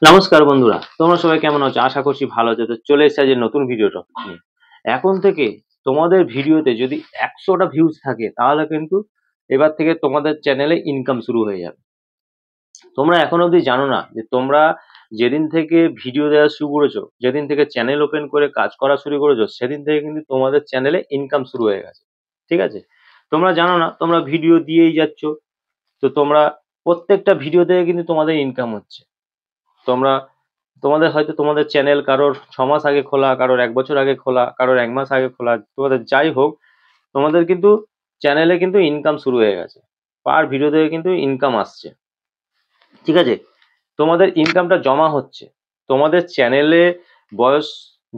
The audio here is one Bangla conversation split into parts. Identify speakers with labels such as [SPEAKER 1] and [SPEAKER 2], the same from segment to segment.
[SPEAKER 1] নমস্কার বন্ধুরা, তোমরা সবাই কেমন আছো? আশা করছি ভালো আছো। তো চলে এসেছে আজকে নতুন ভিডিওটা নিয়ে। এখন থেকে তোমাদের ভিডিওতে যদি 100টা ভিউজ থাকে তাহলে কিন্তু এবার থেকে তোমাদের চ্যানেলে ইনকাম শুরু হয়ে যাবে। তোমরা এখনো অবধি জানো না যে তোমরা যেদিন থেকে ভিডিও দেওয়া শুরু করেছো, যেদিন থেকে চ্যানেল ওপেন করে কাজ করা শুরু করেছো, সেদিন থেকে কিন্তু তোমাদের চ্যানেলে ইনকাম শুরু হয়ে গেছে। ঠিক আছে? তোমরা জানো না, তোমরা ভিডিও দিয়েই যাচ্ছ। তো তোমরা প্রত্যেকটা ভিডিও থেকে কিন্তু তোমাদের ইনকাম হচ্ছে। তোমরা তোমাদের হয়তো তোমাদের চ্যানেল কারোর 6 মাস আগে খোলা, কারোর 1 বছর আগে খোলা, কারোর 1 মাস আগে খোলা, তোমাদের যাই হোক, তোমাদের কিন্তু চ্যানেলে কিন্তু ইনকাম শুরু হয়ে গেছে। পার ভিডিও থেকে কিন্তু ইনকাম আসছে। ঠিক আছে? তোমাদের ইনকামটা জমা হচ্ছে। তোমাদের চ্যানেলে বয়স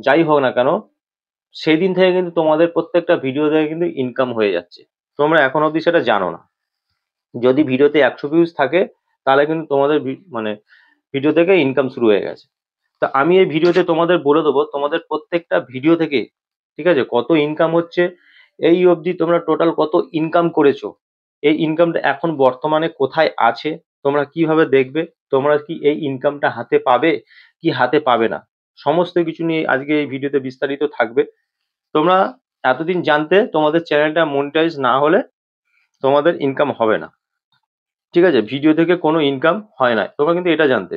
[SPEAKER 1] যাই হোক না কেন, সেই দিন থেকে কিন্তু তোমাদের প্রত্যেকটা ভিডিও থেকে কিন্তু ইনকাম হয়ে যাচ্ছে। তোমরা এখন অবধি সেটা জানো না। যদি ভিডিওতে 100 ভিউজ থাকে তাহলে কিন্তু তোমাদের মানে ভিডিও থেকে ইনকাম শুরু হয়ে গেছে। তো আমি এই ভিডিওতে তোমাদের বলে দেবো তোমাদের প্রত্যেকটা ভিডিও থেকে, ঠিক আছে, কত ইনকাম হচ্ছে, এই অবধি তোমরা টোটাল কত ইনকাম করেছো, এই ইনকামটা এখন বর্তমানে কোথায় আছে, তোমরা কিভাবে দেখবে, তোমরা কি এই ইনকামটা হাতে পাবে কি হাতে পাবে না, সমস্ত কিছু নিয়ে আজকে এই ভিডিওতে বিস্তারিত থাকবে। তোমরা এতদিন জানতে তোমাদের চ্যানেলটা মনিটাইজ না হলে তোমাদের ইনকাম হবে না। ঠিক আছে? ভিডিও থেকে কোনো ইনকাম হয় না, তোমরা কিন্তু এটা জানতে।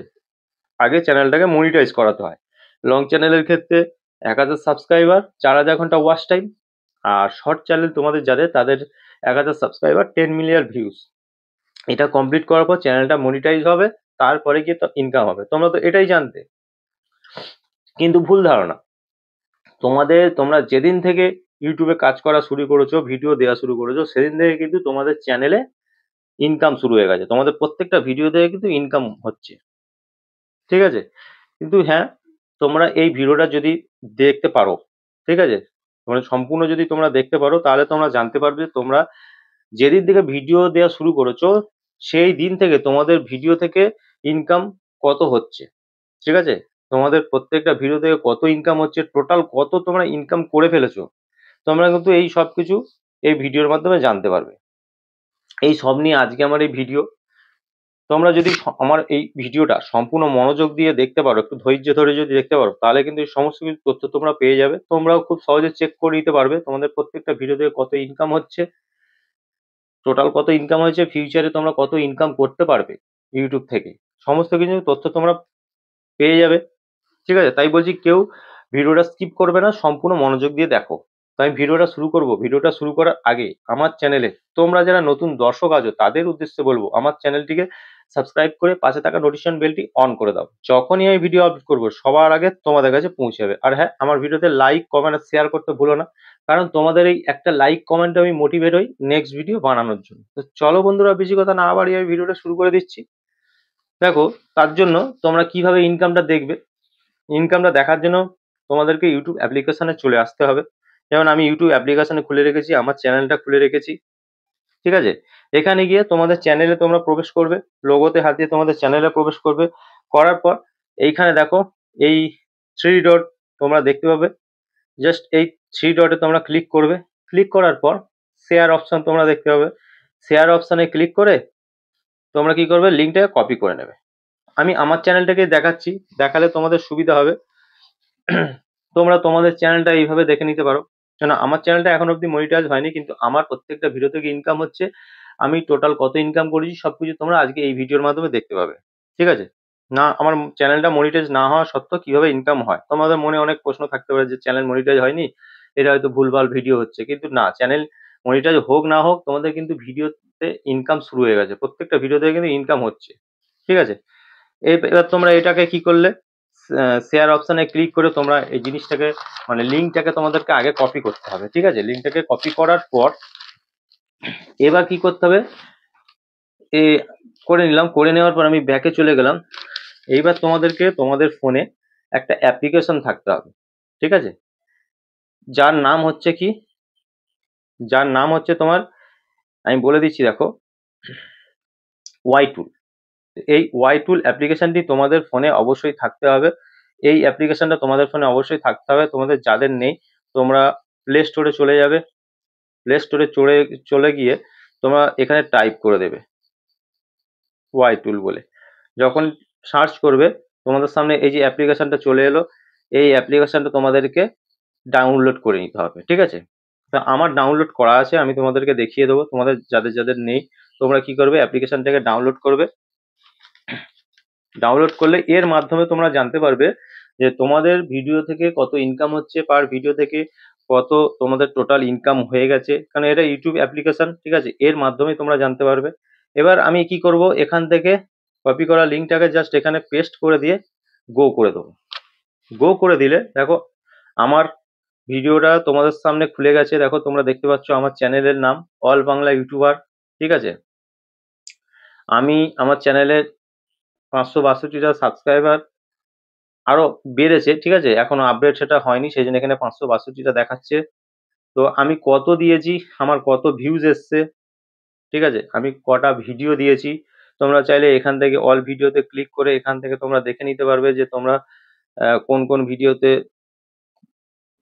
[SPEAKER 1] আগে চ্যানেলটাকে মনিটাইজ করাতে হয়। লং চ্যানেলের ক্ষেত্রে 1000 সাবস্ক্রাইবার, 4000 ঘন্টা ওয়াচ টাইম। আর শর্ট চ্যানেল তোমাদের যাদের, তাদের 1000 সাবস্ক্রাইবার, 10 মিলিয়ন ভিউজ। এটা কমপ্লিট করার পর চ্যানেলটা মনিটাইজ হবে, তারপরে গিয়ে তো ইনকাম হবে। তোমরা তো এটাই জানতে, কিন্তু ভুল ধারণা। তোমরা যেদিন থেকে ইউটিউবে কাজ করা শুরু করেছো, ভিডিও দেওয়া শুরু করেছো, সেদিন থেকে কিন্তু তোমাদের চ্যানেলে ইনকাম শুরু হয়ে গেছে। তোমাদের প্রত্যেকটা ভিডিও থেকে কিন্তু ইনকাম হচ্ছে। ঠিক আছে? কিন্তু হ্যাঁ, তোমরা এই ভিডিওটা যদি দেখতে পারো, ঠিক আছে, মানে সম্পূর্ণ যদি তোমরা দেখতে পারো তাহলে তোমরা জানতে পারবে তোমরা যেদিন থেকে ভিডিও দেওয়া শুরু করেছো সেই দিন থেকে তোমাদের ভিডিও থেকে ইনকাম কত হচ্ছে। ঠিক আছে? তোমাদের প্রত্যেকটা ভিডিও থেকে কত ইনকাম হচ্ছে, টোটাল কত তোমরা ইনকাম করে ফেলেছো, তোমরা কিন্তু এই সব কিছু এই ভিডিওর মাধ্যমে জানতে পারবে। এই সব নিয়ে আজকে আমার এই ভিডিও। তোমরা যদি আমার এই ভিডিওটা সম্পূর্ণ মনোযোগ দিয়ে দেখতে পারো, একটু ধৈর্য ধরে যদি দেখতে পারো, তাহলে কিন্তু এই সমস্ত কিছু তথ্য তোমরা পেয়ে যাবে। তোমরাও খুব সহজে চেক করে নিতে পারবে তোমাদের প্রত্যেকটা ভিডিও থেকে কত ইনকাম হচ্ছে, টোটাল কত ইনকাম হয়েছে, ফিউচারে তোমরা কত ইনকাম করতে পারবে ইউটিউব থেকে। সমস্ত কিছু তথ্য তোমরা পেয়ে যাবে। ঠিক আছে? তাই বলছি কেউ ভিডিওটা স্কিপ করবে না, সম্পূর্ণ মনোযোগ দিয়ে দেখো। তো আমি ভিডিওটা শুরু করব। ভিডিওটা শুরু করার আগে আমার চ্যানেলে তোমরা যারা নতুন দর্শক আছো তাদের উদ্দেশ্যে বলবো আমার চ্যানেলটিকে সাবস্ক্রাইব করে পাশে থাকা নোটিফিকেশন বেলটি অন করে দাও। যখনই আমি ভিডিও আপলোড করবো সবার আগে তোমাদের কাছে পৌঁছে যাবে। আর হ্যাঁ, আমার ভিডিওতে লাইক, কমেন্ট আর শেয়ার করতে ভুলো না, কারণ তোমাদের এই একটা লাইক কমেন্টে আমি মোটিভেট হই নেক্সট ভিডিও বানানোর জন্য। তো চলো বন্ধুরা, বেশি কথা না বাড়িয়ে আমি ভিডিওটা শুরু করে দিচ্ছি। দেখো, তার জন্য তোমরা কিভাবে ইনকামটা দেখবে, ইনকামটা দেখার জন্য তোমাদেরকে ইউটিউব অ্যাপ্লিকেশনে চলে আসতে হবে। যেমন আমি ইউটিউব অ্যাপ্লিকেশনে খুলে রেখেছি, আমার চ্যানেলটা খুলে রেখেছি। ঠিক আছে? এখানে গিয়ে তোমাদের চ্যানেলে তোমরা প্রবেশ করবে, লোগোতে হাত দিয়ে তোমাদের চ্যানেলে প্রবেশ করবে। করার পর এইখানে দেখো এই থ্রি ডট তোমরা দেখতে পাবে। জাস্ট এই থ্রি ডটে তোমরা ক্লিক করবে। ক্লিক করার পর শেয়ার অপশন তোমরা দেখতে পাবে। শেয়ার অপশনে ক্লিক করে তোমরা কি করবে, লিঙ্কটাকে কপি করে নেবে। আমি আমার চ্যানেলটাকে দেখাচ্ছি, দেখালে তোমাদের সুবিধা হবে। তোমরা তোমাদের চ্যানেলটা এইভাবে দেখে নিতে পারো। কেন আমার চ্যানেলটা এখন অব্দি মনিটাইজ হয়নি, কিন্তু আমার প্রত্যেকটা ভিডিও থেকে ইনকাম হচ্ছে। আমি টোটাল কত ইনকাম করেছি সবকিছু তোমরা আজকে এই ভিডিওর মাধ্যমে দেখতে পাবে। ঠিক আছে? না, আমার চ্যানেলটা মনিটাইজ না হওয়া সত্ত্বেও কিভাবে ইনকাম হয়, তোমাদের মনে অনেক প্রশ্ন থাকতে পারে যে চ্যানেল মনিটাইজ হয়নি, এটা হয়তো ভুলভাল ভিডিও হচ্ছে। কিন্তু না, চ্যানেল মনিটাইজ হোক না হোক তোমাদের কিন্তু ভিডিওতে ইনকাম শুরু হয়ে গেছে, প্রত্যেকটা ভিডিও থেকে কিন্তু ইনকাম হচ্ছে। ঠিক আছে? এবার তোমরা এটাকে কি করলে, শেয়ার অপশনে ক্লিক করে তোমরা এই জিনিসটাকে মানে লিঙ্কটাকে তোমাদেরকে আগে কপি করতে হবে। ঠিক আছে? লিঙ্কটাকে কপি করার পর এবার কি করতে হবে, এ করে নিলাম, করে নেওয়ার পর আমি ব্যাকে চলে গেলাম। এইবার তোমাদেরকে তোমাদের ফোনে একটা অ্যাপ্লিকেশন থাকতে হবে। ঠিক আছে? যার নাম হচ্ছে কি, যার নাম হচ্ছে তোমার, আমি বলে দিচ্ছি দেখো, ওয়াই টুল। এই ওয়াই টুল অ্যাপ্লিকেশনটি তোমাদের ফোনে অবশ্যই থাকতে হবে। এই অ্যাপ্লিকেশনটা তোমাদের ফোনে অবশ্যই থাকতে হবে। তোমাদের যাদের নেই তোমরা প্লে স্টোরে চলে যাবে। প্লে স্টোরে চলে চলে গিয়ে তোমরা এখানে টাইপ করে দেবে ওয়াই টুল বলে। যখন সার্চ করবে তোমাদের সামনে এই যে অ্যাপ্লিকেশনটা চলে এলো, এই অ্যাপ্লিকেশনটা তোমাদেরকে ডাউনলোড করে নিতে হবে, ঠিক আছে? তা আমার ডাউনলোড করা আছে, আমি তোমাদেরকে দেখিয়ে দেবো। তোমাদের যাদের যাদের নেই, তোমরা কি করবে, অ্যাপ্লিকেশনটাকে ডাউনলোড করবে। ডাউনলোড করলে এর মাধ্যমে তোমরা জানতে পারবে যে তোমাদের ভিডিও থেকে কত ইনকাম হচ্ছে, পার ভিডিও থেকে কত তোমাদের টোটাল ইনকাম হয়ে গেছে, কারণ এটা ইউটিউব অ্যাপ্লিকেশন, ঠিক আছে? এর মাধ্যমে তোমরা জানতে পারবে। এবার আমি কি করব, এখান থেকে কপি করা লিঙ্কটাকে জাস্ট এখানে পেস্ট করে দিয়ে গো করে দেবো। গো করে দিলে দেখো আমার ভিডিওটা তোমাদের সামনে খুলে গেছে। দেখো তোমরা দেখতে পাচ্ছ আমার চ্যানেলের নাম অল বাংলা ইউটিউবার, ঠিক আছে? আমি আমার চ্যানেলের 562টা সাবস্ক্রাইবার আরো বেড়েছে, ঠিক আছে? এখনো আপডেট সেটা হয়নি, সেই জন্য এখানে 562টা দেখাচ্ছে। তো আমি কত দিয়েছি, আমার কত ভিউজ এসছে, ঠিক আছে? আমি কটা ভিডিও দিয়েছি, তোমরা চাইলে এখান থেকে অল ভিডিওতে ক্লিক করে এখান থেকে তোমরা দেখে নিতে পারবে যে তোমরা কোন কোন ভিডিওতে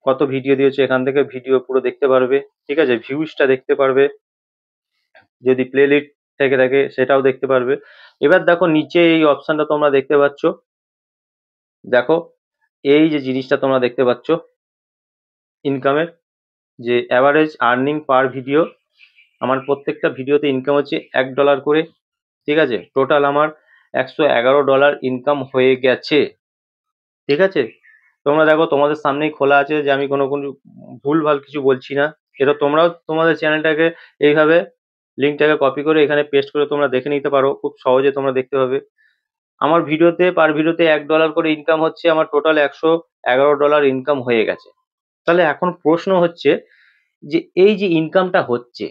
[SPEAKER 1] কত ভিডিও দিয়েছো, এখান থেকে ভিডিও পুরো দেখতে পারবে, ঠিক আছে? ভিউজটা দেখতে পারবে, যদি প্লে লিস্ট থেকে থাকে সেটাও দেখতে পারবে। এবার দেখো নিচে এই অপশনটা তোমরা দেখতে পাচ্ছ, দেখো এই যে জিনিসটা তোমরা দেখতে পাচ্ছ ইনকামের যে অ্যাভারেজ আর্নিং পার ভিডিও, আমার প্রত্যেকটা ভিডিওতে ইনকাম হচ্ছে $1 করে, ঠিক আছে? টোটাল আমার $111 ইনকাম হয়ে গেছে, ঠিক আছে? তোমরা দেখো তোমাদের সামনেই খোলা আছে যে আমি কোনো কোনো ভুলভাল কিছু বলছি না। এটা তোমরাও তোমাদের চ্যানেলটাকে এইভাবে লিঙ্কটাকে কপি করে এখানে পেস্ট করে তোমরা দেখে নিতে পারো, খুব সহজে তোমরা দেখতে পাবে। আমার ভিডিওতে পার ভিডিওতে $1 করে ইনকাম হচ্ছে, আমার টোটাল $111 ইনকাম হয়ে গেছে। তাহলে এখন প্রশ্ন হচ্ছে যে এই যে ইনকামটা হচ্ছে,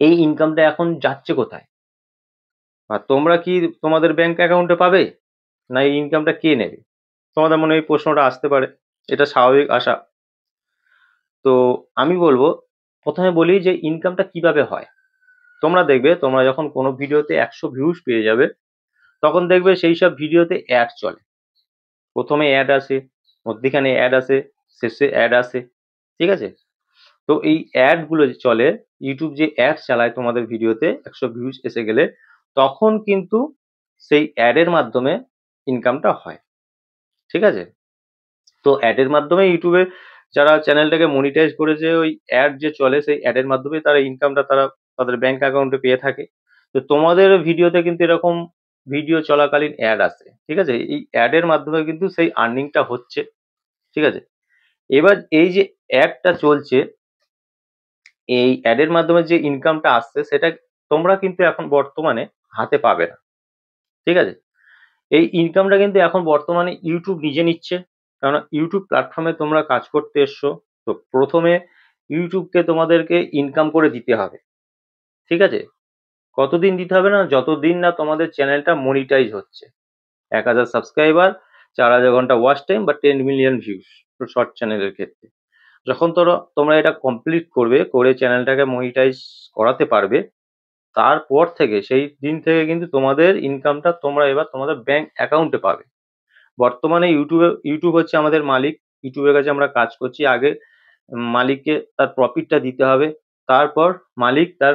[SPEAKER 1] এই ইনকামটা এখন যাচ্ছে কোথায়? আর তোমরা কি তোমাদের ব্যাংক অ্যাকাউন্টে পাবে, না এই ইনকামটা কে নেবে? তোমাদের মনে এই প্রশ্নটা আসতে পারে, এটা স্বাভাবিক আশা। তো আমি বলবো, প্রথমে বলি যে ইনকামটা কিভাবে হয়। তোমরা দেখবে তোমরা যখন কোনো ভিডিওতে 100 ভিউজ পেয়ে যাবে, তখন দেখবে সেই সব ভিডিওতে অ্যাড চলে। প্রথমে অ্যাড আসে, মধ্যিখানে অ্যাড আসে, শেষে অ্যাড আসে, ঠিক আছে? তো এই অ্যাড গুলো যে চলে, ইউটিউব যে অ্যাড চালায় তোমাদের ভিডিওতে 100 ভিউজ এসে গেলে, তখন কিন্তু সেই অ্যাডের মাধ্যমে ইনকামটা হয়, ঠিক আছে? তো অ্যাডের মাধ্যমে ইউটিউবে যারা চ্যানেলটাকে মনিটাইজ করেছে, ওই অ্যাড যে চলে সেই অ্যাডের মাধ্যমে তারা ইনকামটা তারা তাদের ব্যাংক অ্যাকাউন্টে পেয়ে থাকে। তো তোমাদের ভিডিওতে কিন্তু এরকম ভিডিও চলাকালীন অ্যাড আসে, ঠিক আছে? এই অ্যাডের মাধ্যমে কিন্তু সেই আর্নিংটা হচ্ছে, ঠিক আছে? এবার এই যে অ্যাডটা চলছে, এই অ্যাডের মাধ্যমে যে ইনকামটা আসছে সেটা তোমরা কিন্তু এখন বর্তমানে হাতে পাবে না, ঠিক আছে? এই ইনকামটা কিন্তু এখন বর্তমানে ইউটিউব নিজে নিচ্ছে, কারণ ইউটিউব প্ল্যাটফর্মে তোমরা কাজ করতে এসছো। তো প্রথমে ইউটিউবকে তোমাদেরকে ইনকাম করে দিতে হবে, ঠিক আছে? কতদিন দিতে হবে, না যতদিন না তোমাদের চ্যানেলটা মনিটাইজ হচ্ছে। 1000 সাবস্ক্রাইবার, 4000 ঘন্টা ওয়াচ টাইম বা 10 মিলিয়ন ভিউজ শর্ট চ্যানেলের ক্ষেত্রে। যখন তোমরা এটা কমপ্লিট করবে, করে চ্যানেলটাকে মনিটাইজ করাতে পারবে, তারপর থেকে সেই দিন থেকে কিন্তু তোমাদের ইনকামটা তোমরা এবার তোমাদের ব্যাংক অ্যাকাউন্টে পাবে। বর্তমানে ইউটিউব হচ্ছে আমাদের মালিক। ইউটিউবের কাছে আমরা কাজ করছি। আগে মালিককে তার প্রফিটটা দিতে হবে, তারপর মালিক তার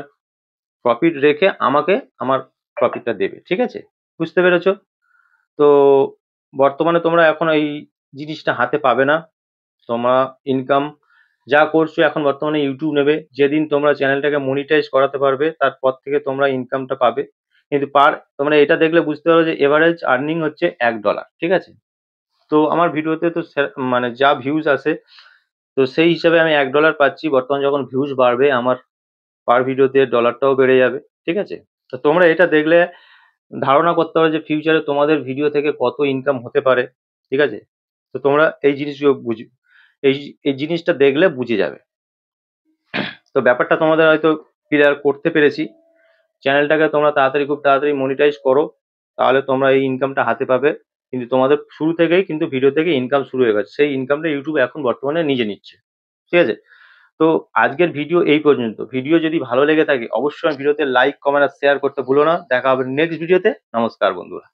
[SPEAKER 1] প্রফিট রেখে আমাকে আমার প্রফিটটা দেবে, ঠিক আছে? বুঝতে পেরেছো? তো বর্তমানে তোমরা এখন এই জিনিসটা হাতে পাবে না। তোমরা ইনকাম যা করছো এখন বর্তমানে ইউটিউব নেবে। যেদিন তোমরা চ্যানেলটাকে মনিটাইজ করাতে পারবে তারপর থেকে তোমরা ইনকামটা পাবে। কিন্তু তোমরা এটা দেখলে বুঝতে পারবে যে এভারেজ আর্নিং হচ্ছে $1, ঠিক আছে? তো আমার ভিডিওতে তো মানে যা ভিউজ আসে, তো সেই হিসাবে আমি $1 পাচ্ছি। বর্তমানে যখন ভিউজ বাড়বে আমার পার ভিডিওতে ডলারটাও বেড়ে যাবে, ঠিক আছে? তো তোমরা এটা দেখলে ধারণা করতে পারো যে ফিউচারে তোমাদের ভিডিও থেকে কত ইনকাম হতে পারে, ঠিক আছে? তো তোমরা এই জিনিসগুলো এই এই জিনিসটা দেখলে বুঝে যাবে। তো ব্যাপারটা তোমাদের হয়তো ক্লিয়ার করতে পেরেছি। চ্যানেলটাকে তোমরা খুব তাড়াতাড়ি মনিটাইজ করো, তাহলে তোমরা এই ইনকামটা হাতে পাবে। কিন্তু তোমাদের শুরু থেকেই কিন্তু ভিডিও থেকে ইনকাম শুরু হয়ে গেছে, সেই ইনকামটা ইউটিউব এখন বর্তমানে নিজে নিচ্ছে, ঠিক আছে? তো আজকের ভিডিও এই পর্যন্ত। ভিডিও যদি ভালো লেগে থাকে অবশ্যই ভিডিওতে লাইক, কমেন্ট আর শেয়ার করতে ভুলো না। দেখা হবে নেক্সট ভিডিওতে। নমস্কার বন্ধুরা।